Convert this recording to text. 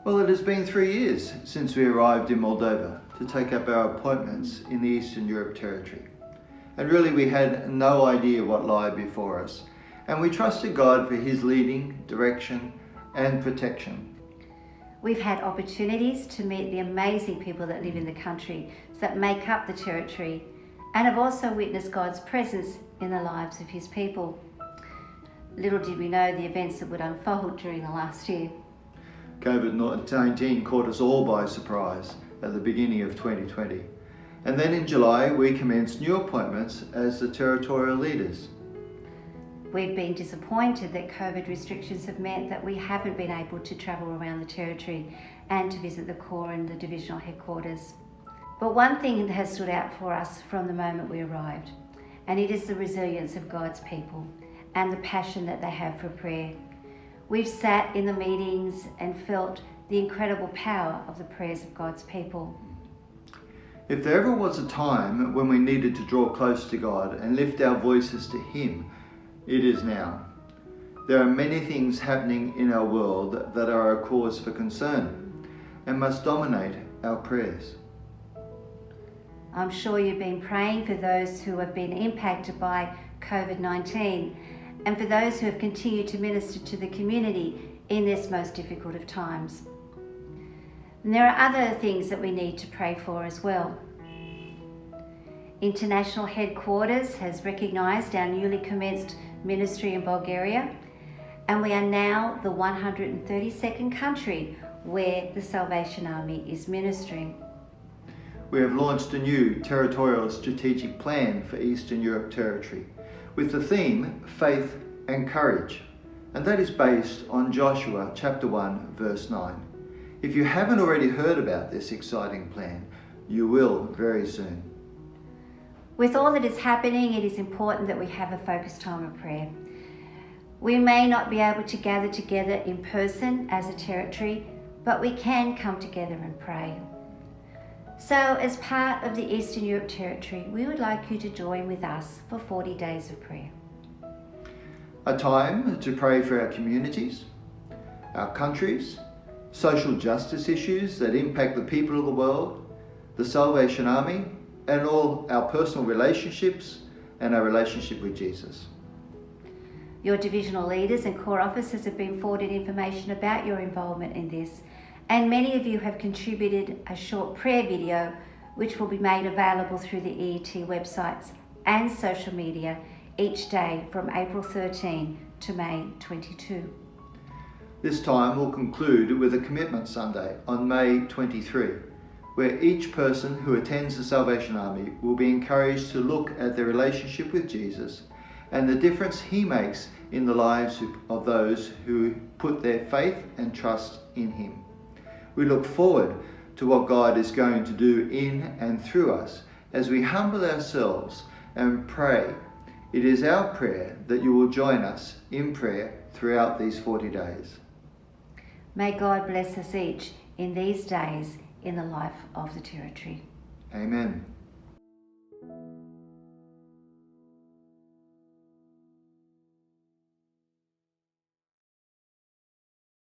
Well, it has been 3 years since we arrived in Moldova to take up our appointments in the Eastern Europe territory. And really we had no idea what lay before us. And we trusted God for His leading, direction and protection. We've had opportunities to meet the amazing people that live in the country that make up the territory, and have also witnessed God's presence in the lives of His people. Little did we know the events that would unfold during the last year. COVID-19 caught us all by surprise at the beginning of 2020. And then in July, we commenced new appointments as the Territorial leaders. We've been disappointed that COVID restrictions have meant that we haven't been able to travel around the territory and to visit the core and the divisional headquarters. But one thing that has stood out for us from the moment we arrived, and it is the resilience of God's people and the passion that they have for prayer. We've sat in the meetings and felt the incredible power of the prayers of God's people. If there ever was a time when we needed to draw close to God and lift our voices to Him, it is now. There are many things happening in our world that are a cause for concern and must dominate our prayers. I'm sure you've been praying for those who have been impacted by COVID-19 and for those who have continued to minister to the community in this most difficult of times. And there are other things that we need to pray for as well. International Headquarters has recognised our newly commenced ministry in Bulgaria, and we are now the 132nd country where the Salvation Army is ministering. We have launched a new Territorial strategic plan for Eastern Europe territory with the theme Faith and Courage, and that is based on Joshua chapter 1 verse 9. If you haven't already heard about this exciting plan, you will very soon. With all that is happening, it is important that we have a focused time of prayer. We may not be able to gather together in person as a territory, but we can come together and pray. So, as part of the Eastern Europe territory, we would like you to join with us for 40 days of prayer. A time to pray for our communities, our countries, social justice issues that impact the people of the world, the Salvation Army, and all our personal relationships and our relationship with Jesus. Your divisional leaders and core officers have been forwarded information about your involvement in this, and many of you have contributed a short prayer video which will be made available through the EET websites and social media each day from April 13 to May 22. This time will conclude with a Commitment Sunday on May 23, where each person who attends the Salvation Army will be encouraged to look at their relationship with Jesus and the difference He makes in the lives of those who put their faith and trust in Him. We look forward to what God is going to do in and through us as we humble ourselves and pray. It is our prayer that you will join us in prayer throughout these 40 days. May God bless us each in these days in the life of the territory. Amen.